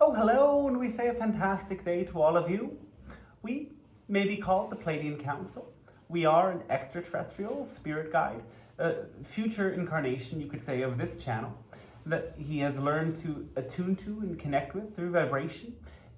Oh, hello, and we say a fantastic day to all of you. We may be called the Pleiadian Council. We are an extraterrestrial spirit guide, a future incarnation, you could say, of this channel that he has learned to attune to and connect with through vibration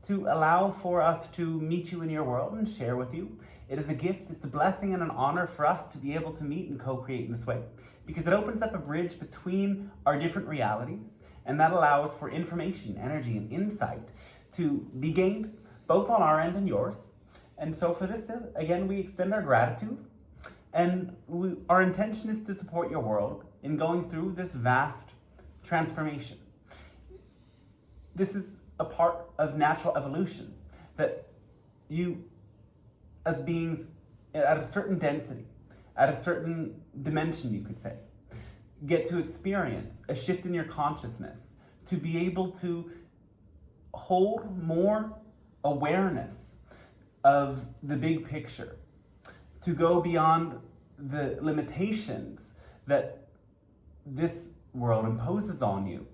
to allow for us to meet you in your world and share with you. It is a gift, it's a blessing and an honor for us to be able to meet and co-create in this way because it opens up a bridge between our different realities, and that allows for information, energy, and insight to be gained both on our end and yours. And so for this, again, we extend our gratitude, and our intention is to support your world in going through this vast transformation. This is a part of natural evolution that you, as beings at a certain density, at a certain dimension, you could say, get to experience a shift in your consciousness to be able to hold more awareness of the big picture, to go beyond the limitations that this world imposes on you,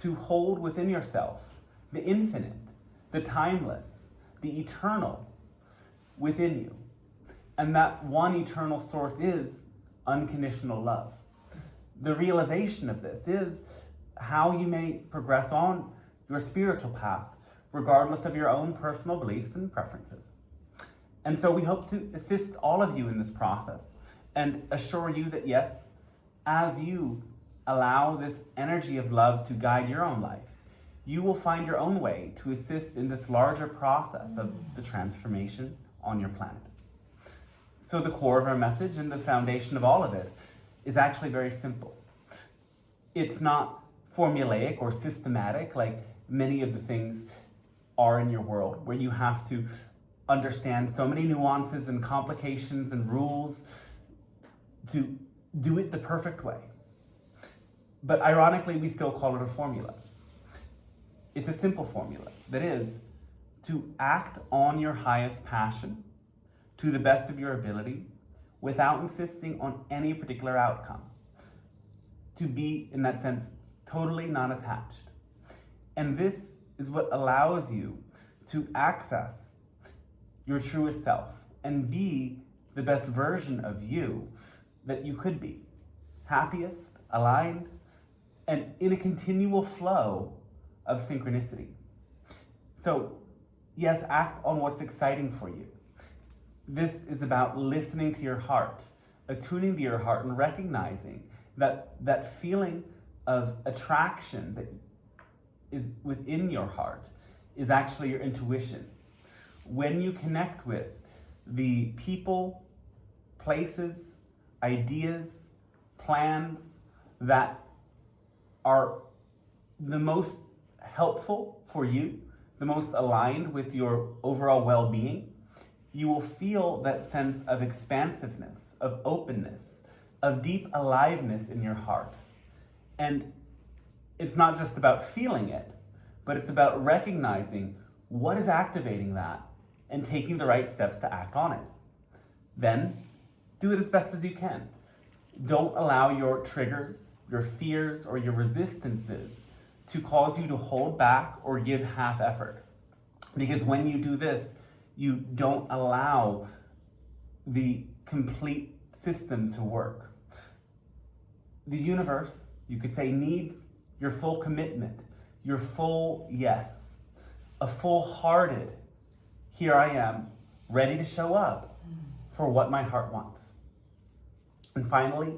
to hold within yourself the infinite, the timeless, the eternal within you. And that one eternal source is unconditional love. The realization of this is how you may progress on your spiritual path, regardless of your own personal beliefs and preferences. And so we hope to assist all of you in this process and assure you that yes, as you allow this energy of love to guide your own life, you will find your own way to assist in this larger process of the transformation on your planet. So the core of our message and the foundation of all of it is actually very simple. It's not formulaic or systematic like many of the things are in your world, where you have to understand so many nuances and complications and rules to do it the perfect way. But ironically, we still call it a formula. It's a simple formula that is to act on your highest passion to the best of your ability without insisting on any particular outcome. To be, in that sense, totally non-attached. And this is what allows you to access your truest self and be the best version of you that you could be. Happiest, aligned, and in a continual flow of synchronicity. So, yes, act on what's exciting for you. This is about listening to your heart, attuning to your heart, and recognizing that feeling of attraction that is within your heart is actually your intuition. When you connect with the people, places, ideas, plans that are the most helpful for you, the most aligned with your overall well-being, you will feel that sense of expansiveness, of openness, of deep aliveness in your heart. And it's not just about feeling it, but it's about recognizing what is activating that and taking the right steps to act on it. Then, do it as best as you can. Don't allow your triggers, your fears, or your resistances to cause you to hold back or give half effort. Because when you do this, you don't allow the complete system to work. The universe, you could say, needs your full commitment, your full yes, a full-hearted, here I am, ready to show up for what my heart wants. And finally,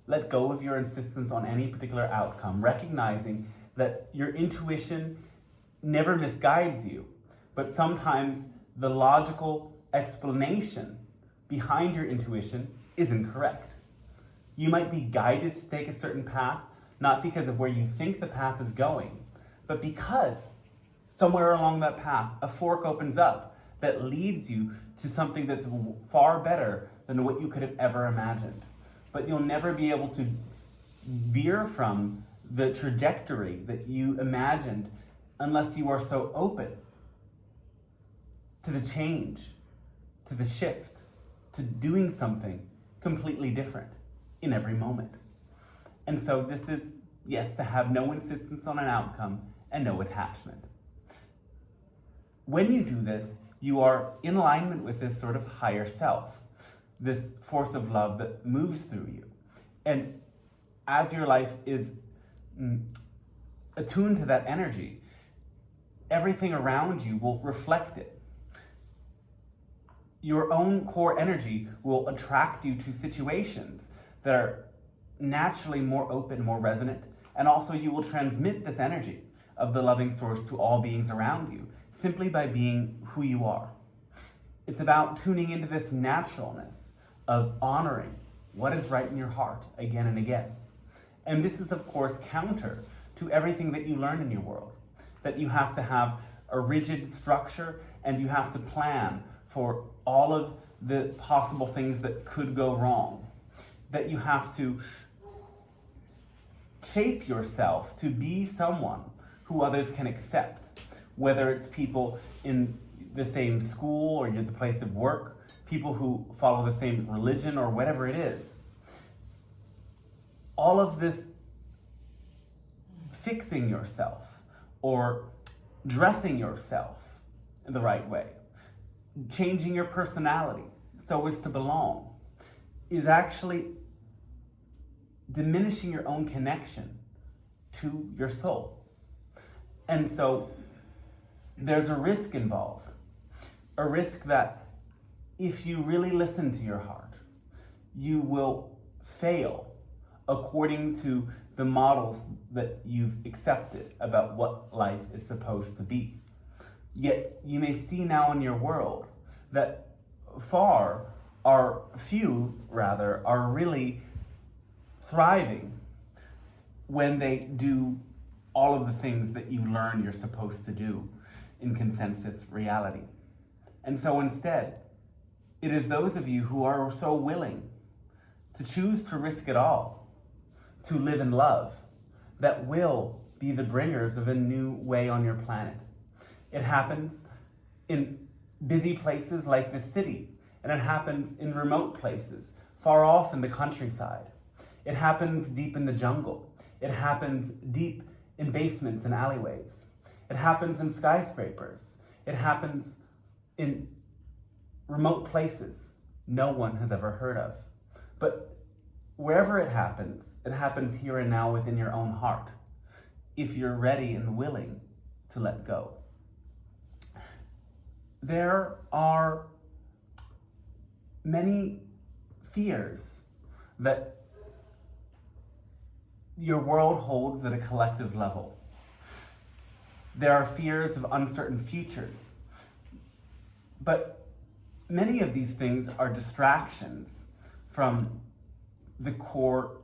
let go of your insistence on any particular outcome, recognizing that your intuition never misguides you, but sometimes the logical explanation behind your intuition is incorrect. You might be guided to take a certain path, not because of where you think the path is going, but because somewhere along that path, a fork opens up that leads you to something that's far better than what you could have ever imagined. But you'll never be able to veer from the trajectory that you imagined unless you are so open to the change, to the shift, to doing something completely different in every moment. And so this is, yes, to have no insistence on an outcome and no attachment. when you do this, you are in alignment with this sort of higher self, this force of love that moves through you. And as your life is attuned to that energy, everything around you will reflect it. Your own core energy will attract you to situations that are naturally more open, more resonant, and also you will transmit this energy of the loving source to all beings around you simply by being who you are. It's about tuning into this naturalness of honoring what is right in your heart again and again. And this is, of course, counter to everything that you learn in your world, that you have to have a rigid structure and you have to plan for all of the possible things that could go wrong, that you have to shape yourself to be someone who others can accept, whether it's people in the same school or the place of work, people who follow the same religion or whatever it is. All of this fixing yourself or dressing yourself in the right way, changing your personality so as to belong, is actually diminishing your own connection to your soul. And so there's a risk involved, a risk that if you really listen to your heart, you will fail according to the models that you've accepted about what life is supposed to be. Yet you may see now in your world that few are really thriving when they do all of the things that you learn you're supposed to do in consensus reality. And so instead, it is those of you who are so willing to choose to risk it all, to live in love, that will be the bringers of a new way on your planet. It happens in busy places like this city, and it happens in remote places, far off in the countryside. It happens deep in the jungle. It happens deep in basements and alleyways. It happens in skyscrapers. It happens in remote places no one has ever heard of. But wherever it happens here and now within your own heart, if you're ready and willing to let go. There are many fears that your world holds at a collective level. There are fears of uncertain futures. But many of these things are distractions from the core.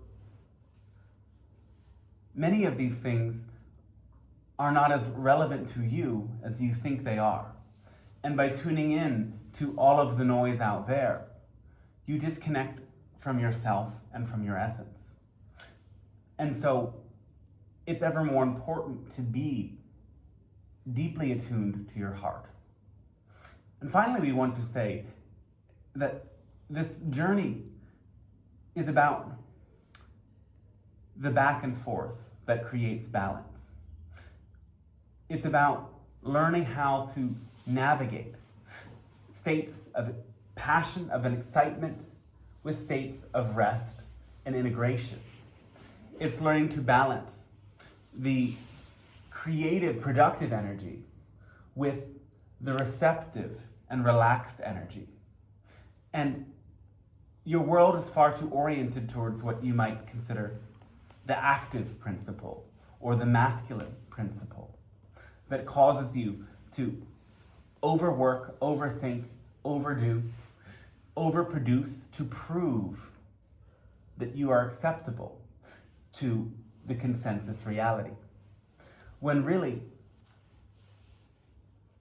Many of these things are not as relevant to you as you think they are. And by tuning in to all of the noise out there, you disconnect from yourself and from your essence. And so it's ever more important to be deeply attuned to your heart. And finally, we want to say that this journey is about the back and forth that creates balance. It's about learning how to navigate states of passion, of an excitement, with states of rest and integration. It's learning to balance the creative, productive energy with the receptive and relaxed energy. And your world is far too oriented towards what you might consider the active principle or the masculine principle that causes you to overwork, overthink, overdo, overproduce to prove that you are acceptable to the consensus reality. When really,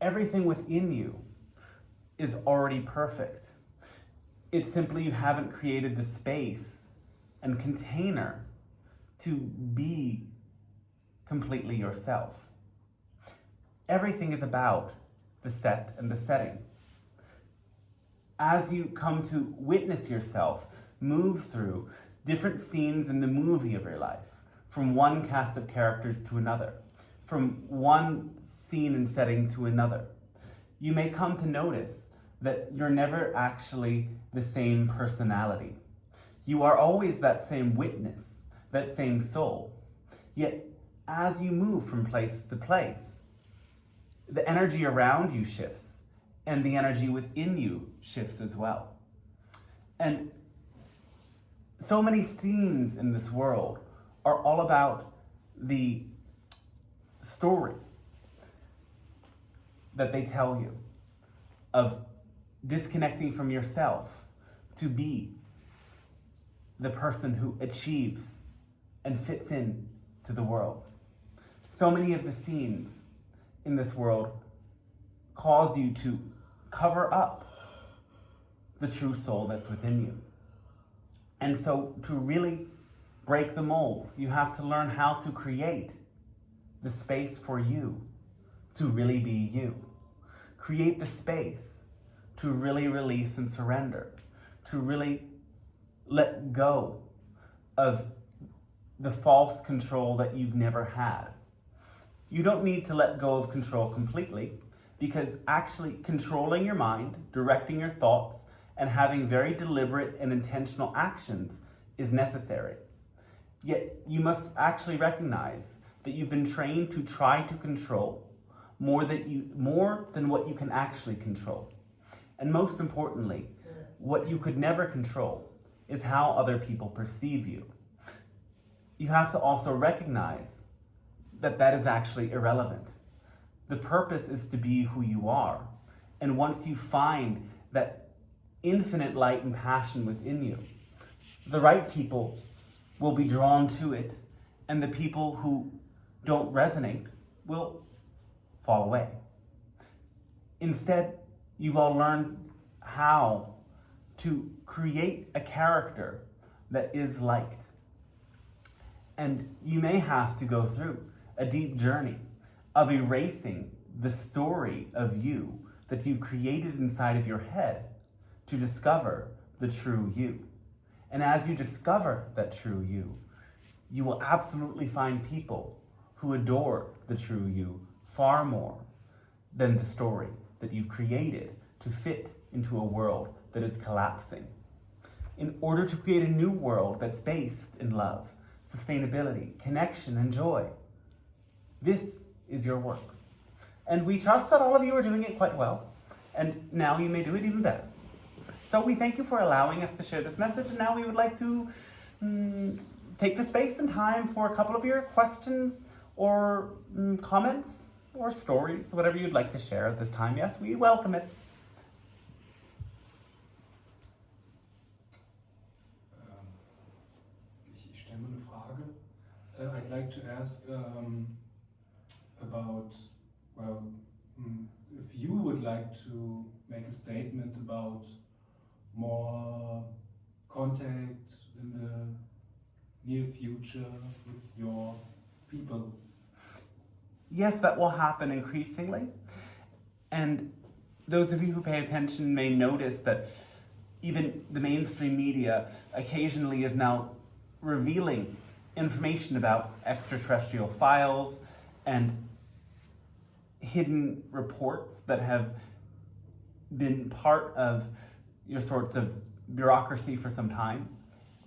everything within you is already perfect. It's simply you haven't created the space and container to be completely yourself. Everything is about the set and the setting. As you come to witness yourself move through different scenes in the movie of your life, from one cast of characters to another, from one scene and setting to another, you may come to notice that you're never actually the same personality. You are always that same witness, that same soul. Yet, as you move from place to place, the energy around you shifts, and the energy within you shifts as well. And so many scenes in this world are all about the story that they tell you of disconnecting from yourself to be the person who achieves and fits in to the world. So many of the scenes in this world cause you to cover up the true soul that's within you. And so to really break the mold, you have to learn how to create the space for you to really be you. Create the space to really release and surrender, to really let go of the false control that you've never had. You don't need to let go of control completely, because actually controlling your mind, directing your thoughts, and having very deliberate and intentional actions is necessary. Yet you must actually recognize that you've been trained to try to control more than what you can actually control. And most importantly, what you could never control is how other people perceive you. You have to also recognize that that is actually irrelevant. The purpose is to be who you are. And once you find that infinite light and passion within you, the right people will be drawn to it, and the people who don't resonate will fall away. Instead, you've all learned how to create a character that is liked. And you may have to go through a deep journey of erasing the story of you that you've created inside of your head to discover the true you. And as you discover that true you, you will absolutely find people who adore the true you far more than the story that you've created to fit into a world that is collapsing. In order to create a new world that's based in love, sustainability, connection, and joy, this is your work. And we trust that all of you are doing it quite well, and now you may do it even better. So we thank you for allowing us to share this message, and now we would like to take the space and time for a couple of your questions or comments or stories, whatever you'd like to share at this time. Yes, we welcome it. Ich stelle mal eine Frage. I'd like to ask about, if you would like to make a statement about more contact in the near future with your people. Yes, that will happen increasingly. And those of you who pay attention may notice that even the mainstream media occasionally is now revealing information about extraterrestrial files and hidden reports that have been part of your sorts of bureaucracy for some time.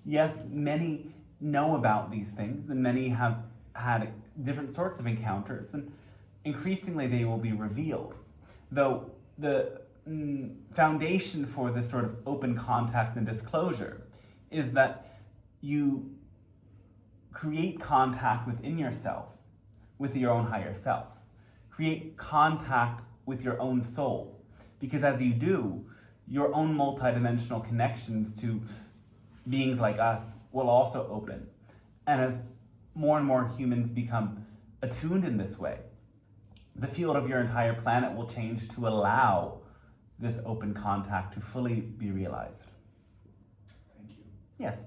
Yes, many know about these things, and many have had different sorts of encounters, and increasingly they will be revealed. Though the foundation for this sort of open contact and disclosure is that you create contact within yourself, with your own higher self. Create contact with your own soul, because as you do, your own multidimensional connections to beings like us will also open. And as more and more humans become attuned in this way, the field of your entire planet will change to allow this open contact to fully be realized. Thank you. Yes.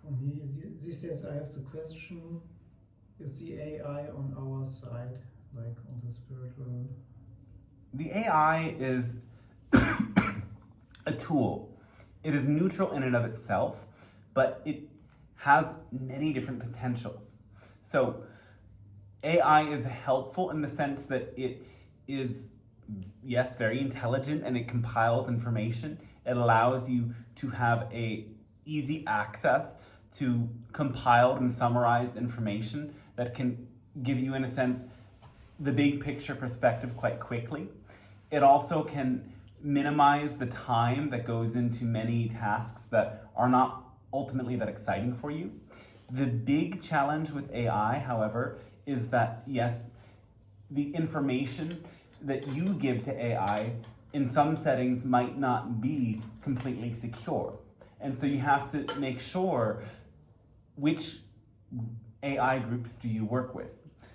For me, this says I have the question, is the AI on our side, like on the spiritual? The AI is a tool. It is neutral in and of itself, but it has many different potentials. So AI is helpful in the sense that it is, yes, very intelligent and it compiles information. It allows you to have a easy access to compiled and summarized information that can give you, in a sense, the big picture perspective quite quickly. It also can minimize the time that goes into many tasks that are not ultimately that exciting for you. The big challenge with AI, however, is that, yes, the information that you give to AI in some settings might not be completely secure. And so you have to make sure which AI groups do you work with.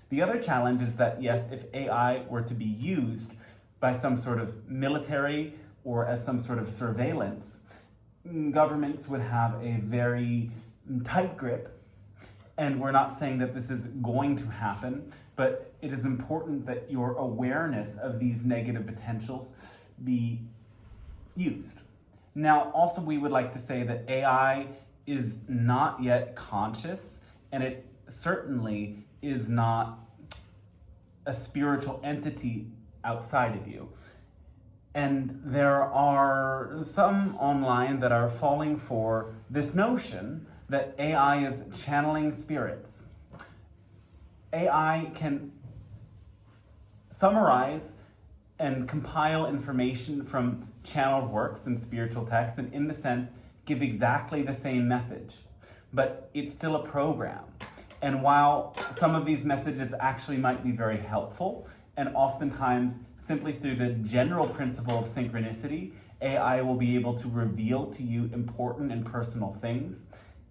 The other challenge is that, yes, if AI were to be used by some sort of military or as some sort of surveillance, governments would have a very tight grip. And we're not saying that this is going to happen, but it is important that your awareness of these negative potentials be used. Now, also we would like to say that AI is not yet conscious, and it certainly is not a spiritual entity outside of you. And there are some online that are falling for this notion that AI is channeling spirits. AI can summarize and compile information from channeled works and spiritual texts, and in the sense, give exactly the same message. But it's still a program. And while some of these messages actually might be very helpful, and oftentimes simply through the general principle of synchronicity, AI will be able to reveal to you important and personal things,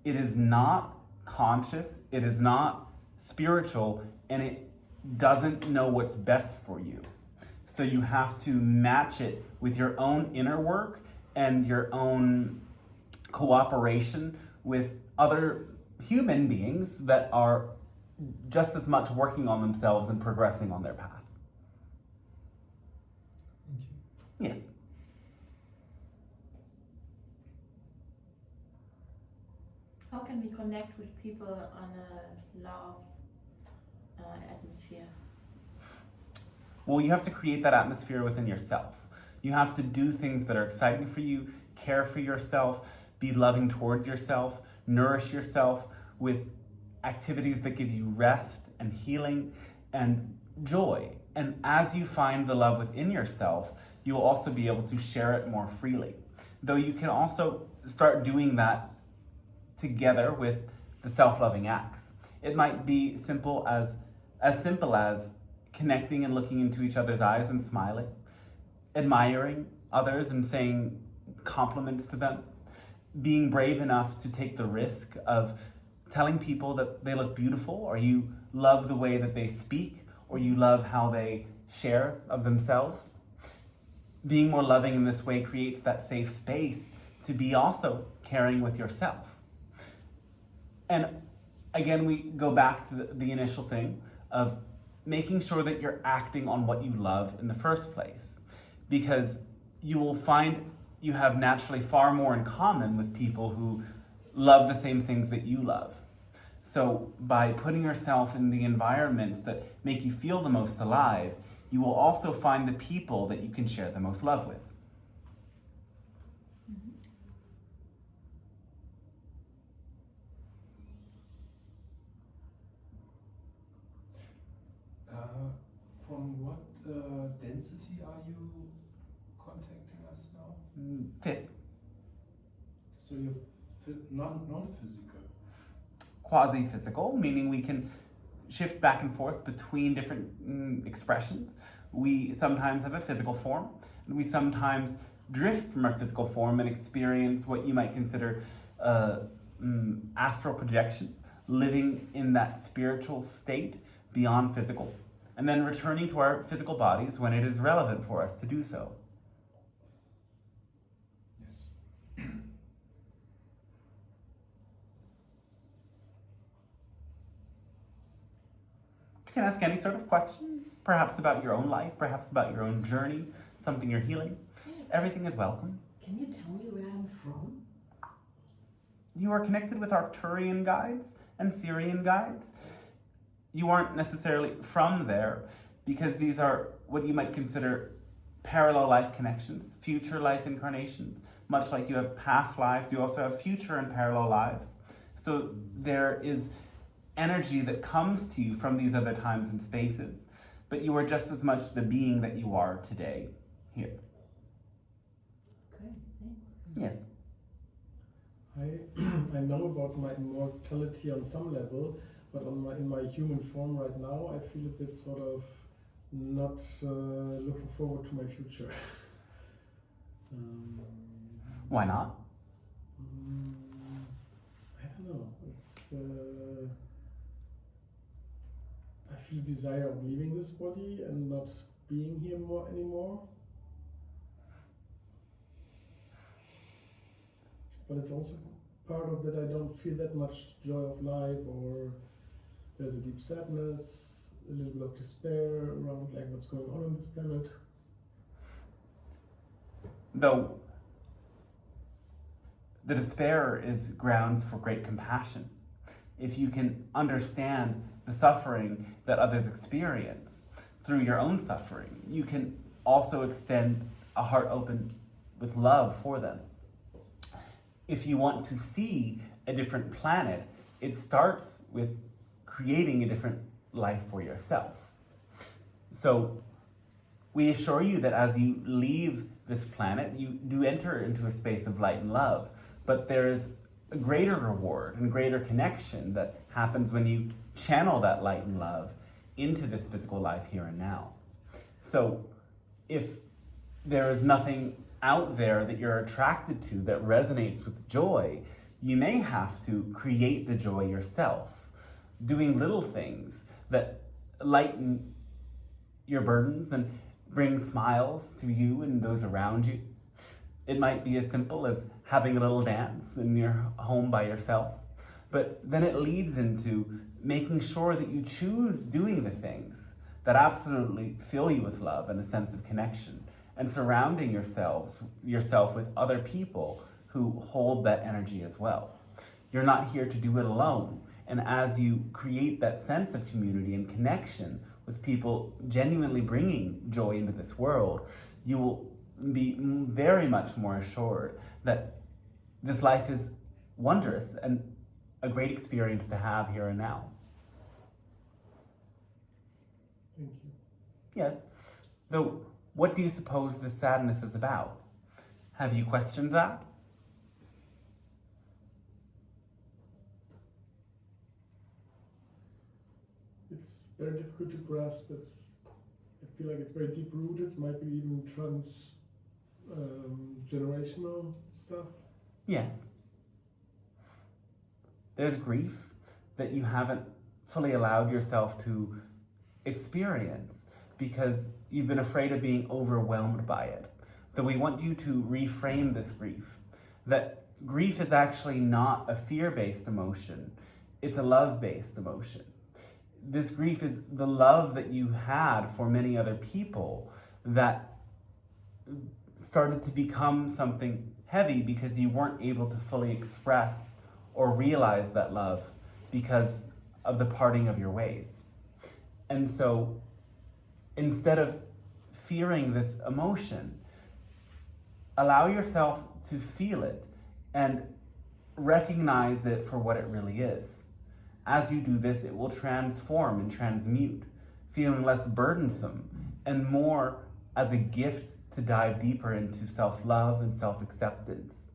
it is not conscious, it is not spiritual, and it doesn't know what's best for you. So you have to match it with your own inner work and your own cooperation with other human beings that are just as much working on themselves and progressing on their path. Thank you. Yes. How can we connect with people on a love atmosphere? Well, you have to create that atmosphere within yourself. You have to do things that are exciting for you, care for yourself, be loving towards yourself, nourish yourself with activities that give you rest and healing and joy. And as you find the love within yourself, you will also be able to share it more freely. Though you can also start doing that together with the self-loving acts. It might be simple as connecting and looking into each other's eyes and smiling, admiring others and saying compliments to them, being brave enough to take the risk of telling people that they look beautiful, or you love the way that they speak, or you love how they share of themselves. Being more loving in this way creates that safe space to be also caring with yourself. And again, we go back to the initial thing of making sure that you're acting on what you love in the first place, because you will find you have naturally far more in common with people who love the same things that you love. So by putting yourself in the environments that make you feel the most alive, you will also find the people that you can share the most love with. From what density are you contacting us now? Fifth, So you're non-physical. quasi-physical, meaning we can shift back and forth between different expressions. We sometimes have a physical form, and we sometimes drift from our physical form and experience what you might consider astral projection, living in that spiritual state beyond physical, and then returning to our physical bodies when it is relevant for us to do so. Yes. You can ask any sort of question, perhaps about your own life, perhaps about your own journey, something you're healing. Everything is welcome. Can you tell me where I'm from? You are connected with Arcturian guides and Syrian guides. you aren't necessarily from there, because these are what you might consider parallel life connections, future life incarnations. Much like you have past lives, you also have future and parallel lives. So there is energy that comes to you from these other times and spaces, but you are just as much the being that you are today here. Okay, thanks. Yes. I know about my immortality on some level, but in my human form right now, I feel a bit sort of not looking forward to my future. Why not? I don't know. It's I feel desire of leaving this body and not being here anymore. But it's also part of that I don't feel that much joy of life, or there's a deep sadness, a little bit of despair around like what's going on this planet. Though the despair is grounds for great compassion. If you can understand the suffering that others experience through your own suffering, you can also extend a heart open with love for them. If you want to see a different planet, it starts with creating a different life for yourself. So we assure you that as you leave this planet, you do enter into a space of light and love, but there is a greater reward and greater connection that happens when you channel that light and love into this physical life here and now. So if there is nothing out there that you're attracted to that resonates with joy, you may have to create the joy yourself, doing little things that lighten your burdens and bring smiles to you and those around you. It might be as simple as having a little dance in your home by yourself, but then it leads into making sure that you choose doing the things that absolutely fill you with love and a sense of connection, and surrounding yourself with other people who hold that energy as well. You're not here to do it alone, and as you create that sense of community and connection with people genuinely bringing joy into this world, you will be very much more assured that this life is wondrous and a great experience to have here and now. Thank you. Yes, though what do you suppose this sadness is about? Have you questioned that? It's very difficult to grasp. I feel like it's very deep rooted, might be even generational stuff. Yes. There's grief that you haven't fully allowed yourself to experience because you've been afraid of being overwhelmed by it. Though we want you to reframe this grief, that grief is actually not a fear-based emotion, it's a love-based emotion. This grief is the love that you had for many other people that started to become something heavy because you weren't able to fully express or realize that love because of the parting of your ways. And so instead of fearing this emotion, allow yourself to feel it and recognize it for what it really is. As you do this, it will transform and transmute, feeling less burdensome and more as a gift to dive deeper into self-love and self-acceptance.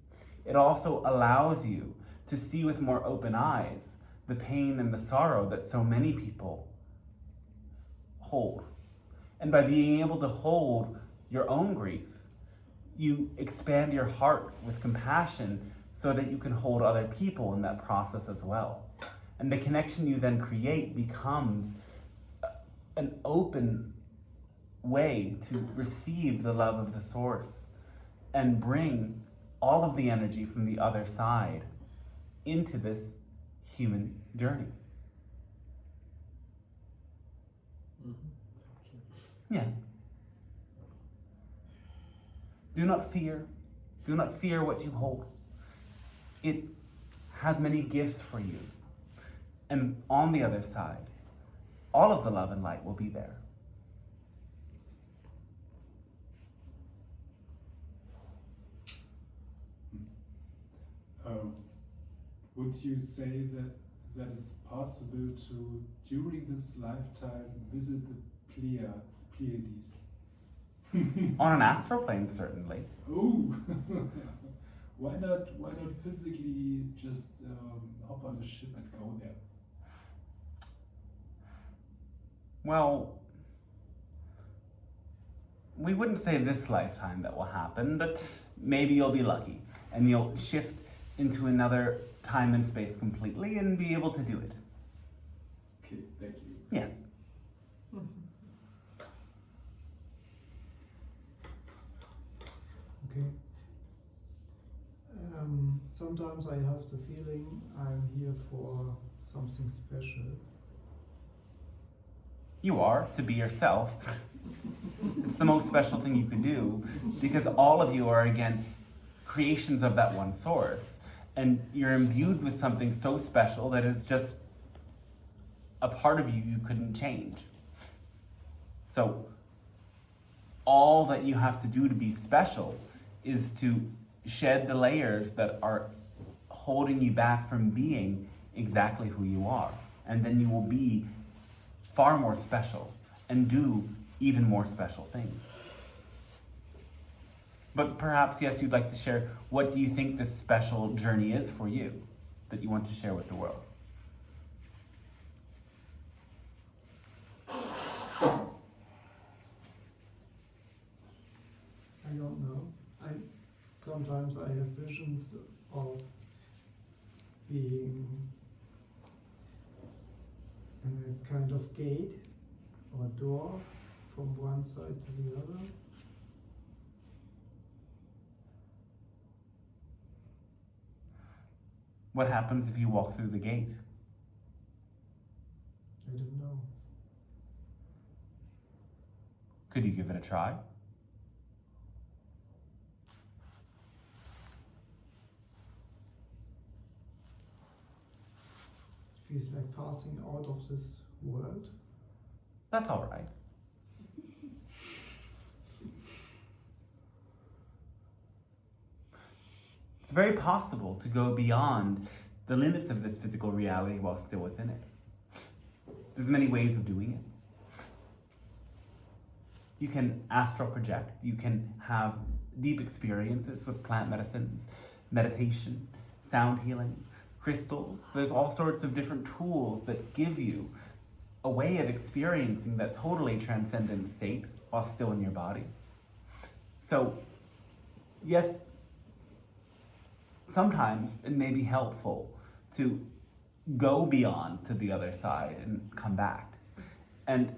It also allows you to see with more open eyes the pain and the sorrow that so many people hold. And by being able to hold your own grief, you expand your heart with compassion so that you can hold other people in that process as well. And the connection you then create becomes an open way to receive the love of the source and bring all of the energy from the other side into this human journey. Yes. Do not fear. Do not fear what you hold. It has many gifts for you. And on the other side, all of the love and light will be there. Would you say that it's possible to, during this lifetime, visit the Pleiades? On an astral plane, certainly. Oh, why not physically just hop on a ship and go there? Well, we wouldn't say this lifetime that will happen, but maybe you'll be lucky and you'll shift into another time and space completely and be able to do it. Okay, thank you. Yes. Okay. Sometimes I have the feeling I'm here for something special. You are, to be yourself. It's the most special thing you can do because all of you are, again, creations of that one source. And you're imbued with something so special that is just a part of you couldn't change. So all that you have to do to be special is to shed the layers that are holding you back from being exactly who you are. And then you will be far more special and do even more special things. But perhaps, yes, you'd like to share, what do you think this special journey is for you that you want to share with the world? I don't know. Sometimes I have visions of being a kind of gate or door from one side to the other. What happens if you walk through the gate? I don't know. Could you give it a try? It feels like passing out of this world. That's all right. It's very possible to go beyond the limits of this physical reality while still within it. There's many ways of doing it. You can astral project. You can have deep experiences with plant medicines, meditation, sound healing, crystals. There's all sorts of different tools that give you a way of experiencing that totally transcendent state while still in your body. So, yes, sometimes it may be helpful to go beyond to the other side and come back. And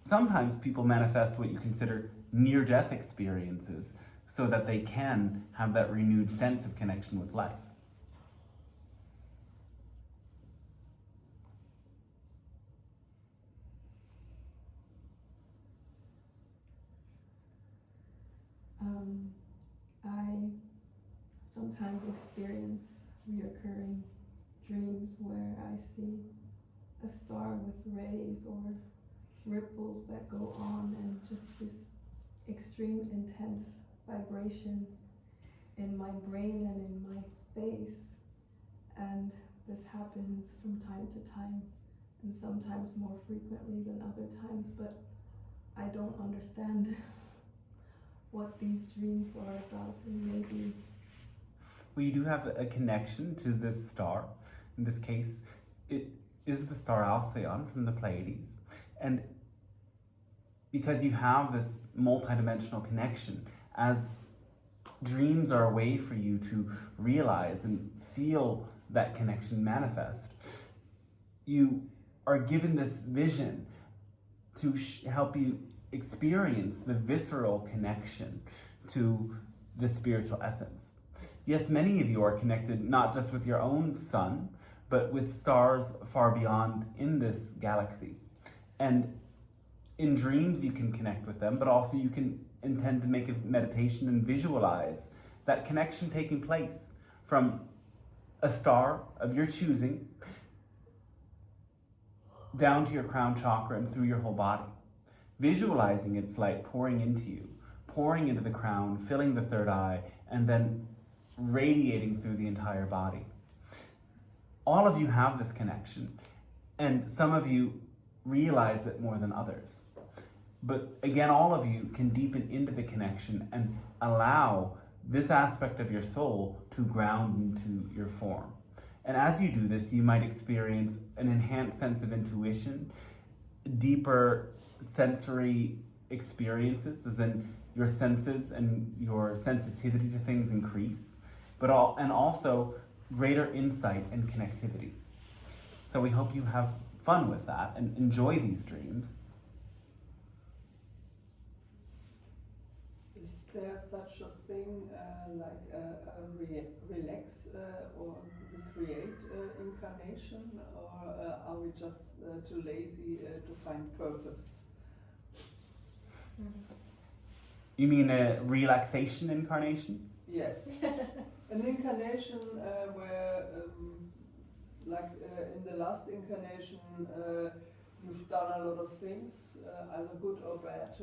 sometimes people manifest what you consider near-death experiences so that they can have that renewed sense of connection with life. I sometimes experience reoccurring dreams where I see a star with rays or ripples that go on and just this extreme intense vibration in my brain and in my face. And this happens from time to time and sometimes more frequently than other times, but I don't understand what these dreams are about, and maybe... Well, you do have a connection to this star. In this case, it is the star Alcyon from the Pleiades. And because you have this multidimensional connection, as dreams are a way for you to realize and feel that connection manifest, you are given this vision to help you experience the visceral connection to the spiritual essence. Yes, many of you are connected not just with your own sun, but with stars far beyond in this galaxy. And in dreams you can connect with them, but also you can intend to make a meditation and visualize that connection taking place from a star of your choosing down to your crown chakra and through your whole body. Visualizing its light pouring into you, pouring into the crown, filling the third eye, and then radiating through the entire body. All of you have this connection, and some of you realize it more than others. But again, all of you can deepen into the connection and allow this aspect of your soul to ground into your form. And as you do this, you might experience an enhanced sense of intuition, deeper sensory experiences, as in your senses and your sensitivity to things increase, and also greater insight and connectivity. So we hope you have fun with that and enjoy these dreams. Is there such a thing like a relax or recreate incarnation, or are we just too lazy to find purpose? You mean a relaxation incarnation? Yes. An incarnation where, in the last incarnation, you've done a lot of things, either good or bad,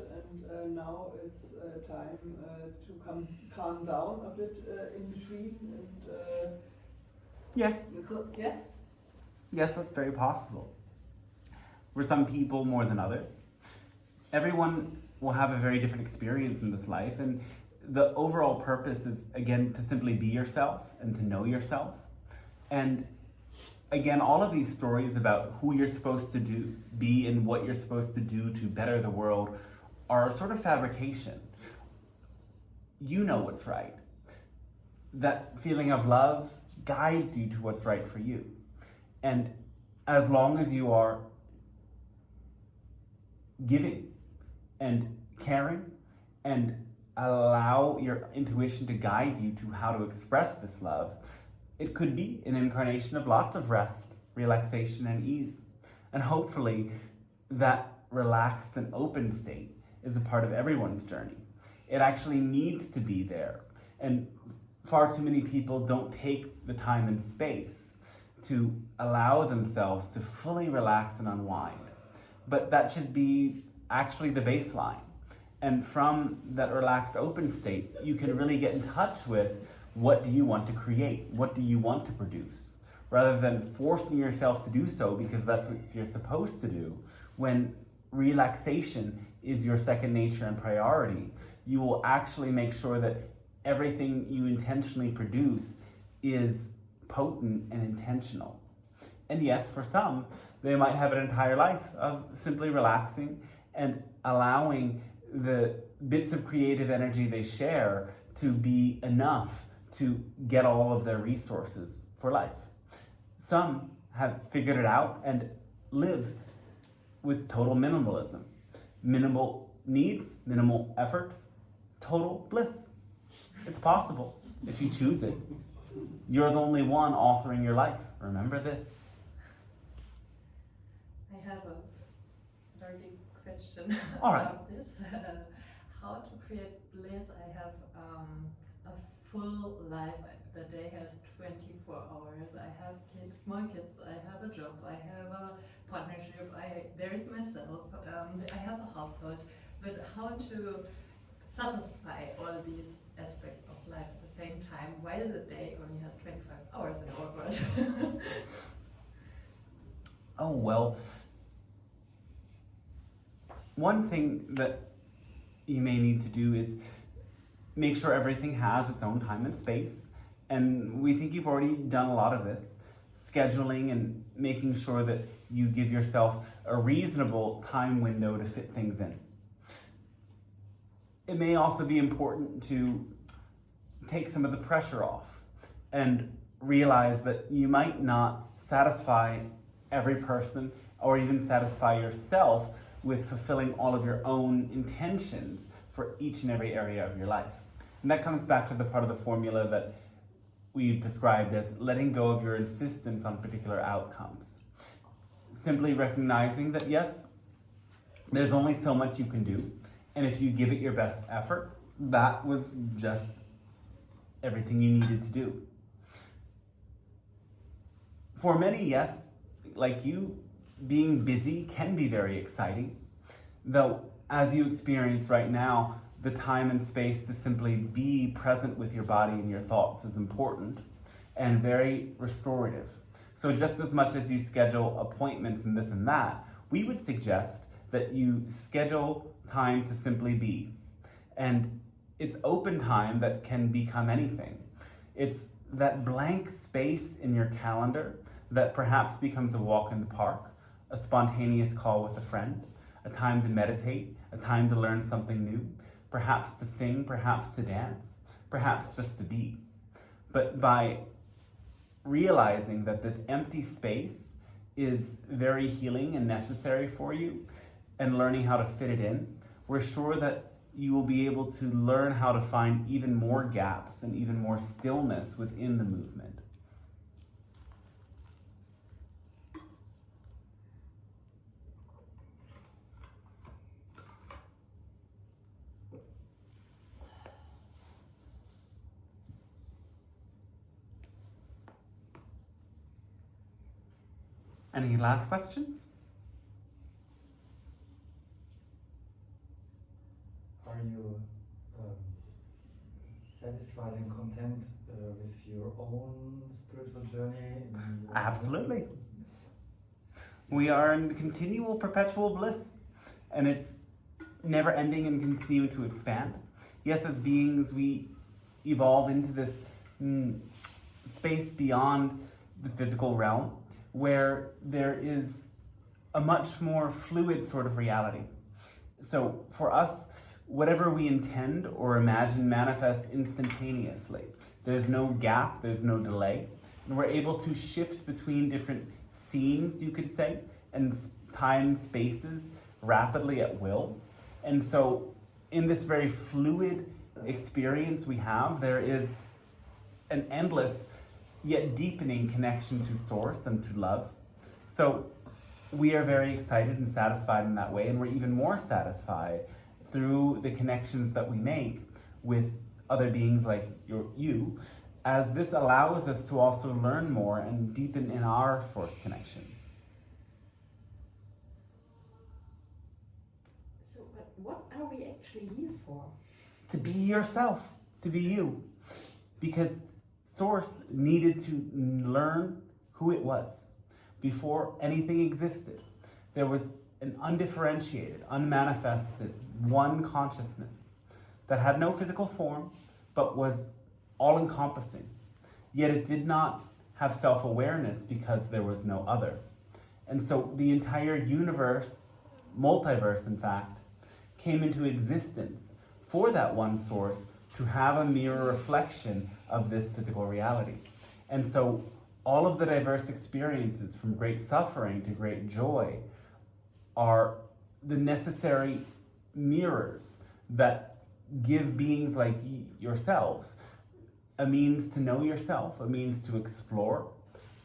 and now it's time to calm down a bit in between. And Yes. yes. Yes, that's very possible. For some people more than others. Everyone will have a very different experience in this life, and the overall purpose is, again, to simply be yourself and to know yourself. And again, all of these stories about who you're supposed to be and what you're supposed to do to better the world are a sort of fabrication. You know what's right. That feeling of love guides you to what's right for you. And as long as you are giving and caring and allow your intuition to guide you to how to express this love, it could be an incarnation of lots of rest, relaxation, and ease. And hopefully that relaxed and open state is a part of everyone's journey. It actually needs to be there. And far too many people don't take the time and space to allow themselves to fully relax and unwind. But that should be actually the baseline. And from that relaxed open state, you can really get in touch with what do you want to create? What do you want to produce? Rather than forcing yourself to do so because that's what you're supposed to do, when relaxation is your second nature and priority, you will actually make sure that everything you intentionally produce is potent and intentional. And yes, for some, they might have an entire life of simply relaxing and allowing the bits of creative energy they share to be enough to get all of their resources for life. Some have figured it out and live with total minimalism. Minimal needs, minimal effort, total bliss. It's possible if you choose it. You're the only one authoring your life. Remember this. I have a very deep question All right. about this. How to create bliss? I have a full life. The day has 24 hours. I have kids, small kids. I have a job. I have a partnership. There is myself. I have a household. But how to satisfy all these aspects of life at the same time while the day only has 25 hours in our world? Oh, well, one thing that you may need to do is make sure everything has its own time and space. And we think you've already done a lot of this, scheduling and making sure that you give yourself a reasonable time window to fit things in. It may also be important to take some of the pressure off and realize that you might not satisfy every person or even satisfy yourself with fulfilling all of your own intentions for each and every area of your life. And that comes back to the part of the formula that we've described as letting go of your insistence on particular outcomes. Simply recognizing that yes, there's only so much you can do, and if you give it your best effort, that was just everything you needed to do. For many, yes, like you, being busy can be very exciting, though as you experience right now, the time and space to simply be present with your body and your thoughts is important and very restorative. So just as much as you schedule appointments and this and that, we would suggest that you schedule time to simply be. And it's open time that can become anything. It's that blank space in your calendar that perhaps becomes a walk in the park, a spontaneous call with a friend, a time to meditate, a time to learn something new, perhaps to sing, perhaps to dance, perhaps just to be. But by realizing that this empty space is very healing and necessary for you, and learning how to fit it in, we're sure that you will be able to learn how to find even more gaps and even more stillness within the movement. Any last questions? Are you satisfied and content with your own spiritual journey? Absolutely. We are in continual perpetual bliss, and it's never ending and continuing to expand. Yes, as beings, we evolve into this space beyond the physical realm, where there is a much more fluid sort of reality. So for us, whatever we intend or imagine manifests instantaneously. There's no gap, there's no delay, and we're able to shift between different scenes, you could say, and time spaces rapidly at will. And so in this very fluid experience we have, there is an endless yet deepening connection to source and to love. So we are very excited and satisfied in that way, and we're even more satisfied through the connections that we make with other beings like you, as this allows us to also learn more and deepen in our source connection. So, what are we actually here for? To be yourself, to be you. Because Source needed to learn who it was. Before anything existed, there was an undifferentiated, unmanifested, one consciousness that had no physical form, but was all-encompassing. Yet it did not have self-awareness because there was no other. And so the entire universe, multiverse in fact, came into existence for that one source to have a mirror reflection of this physical reality. And so all of the diverse experiences, from great suffering to great joy, are the necessary mirrors that give beings like yourselves a means to know yourself, a means to explore.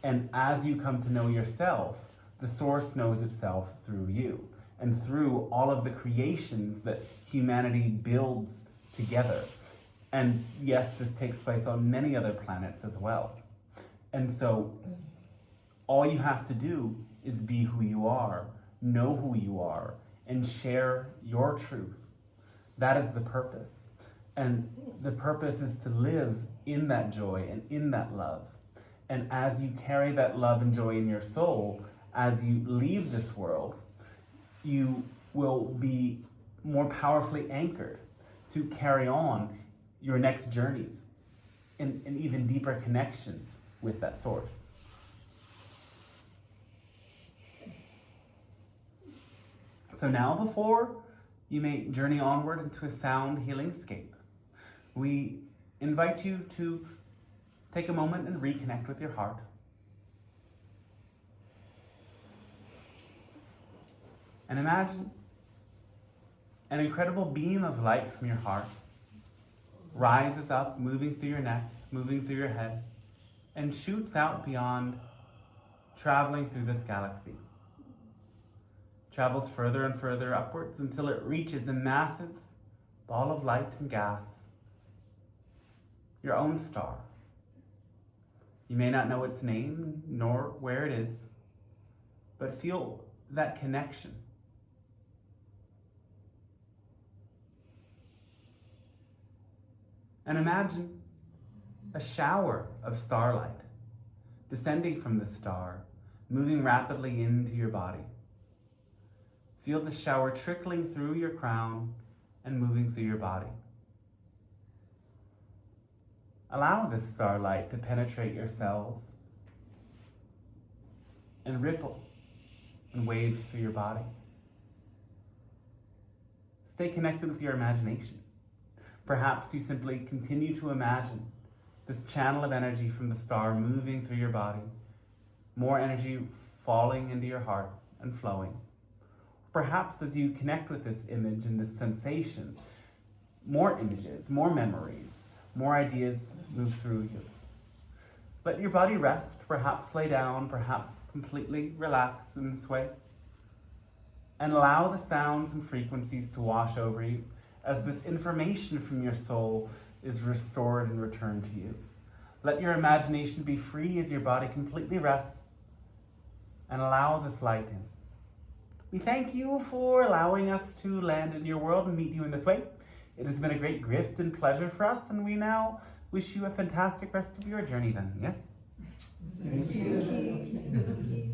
And as you come to know yourself, the source knows itself through you and through all of the creations that humanity builds together. And yes, this takes place on many other planets as well. And so all you have to do is be who you are, know who you are, and share your truth. That is the purpose. And the purpose is to live in that joy and in that love. And as you carry that love and joy in your soul, as you leave this world, you will be more powerfully anchored to carry on your next journeys in an even deeper connection with that source. So now, before you may journey onward into a sound healing scape, we invite you to take a moment and reconnect with your heart. And imagine an incredible beam of light from your heart rises up, moving through your neck, moving through your head, and shoots out beyond, traveling through this galaxy. Travels further and further upwards until it reaches a massive ball of light and gas, your own star. You may not know its name nor where it is, but feel that connection. And imagine a shower of starlight descending from the star, moving rapidly into your body. Feel the shower trickling through your crown and moving through your body. Allow this starlight to penetrate your cells and ripple and wave through your body. Stay connected with your imagination. Perhaps you simply continue to imagine this channel of energy from the star moving through your body, more energy falling into your heart and flowing. Perhaps as you connect with this image and this sensation, more images, more memories, more ideas move through you. Let your body rest, perhaps lay down, perhaps completely relax in this way. And allow the sounds and frequencies to wash over you as this information from your soul is restored and returned to you. Let your imagination be free as your body completely rests, and allow this light in. We thank you for allowing us to land in your world and meet you in this way. It has been a great gift and pleasure for us, and we now wish you a fantastic rest of your journey then, yes? Thank you.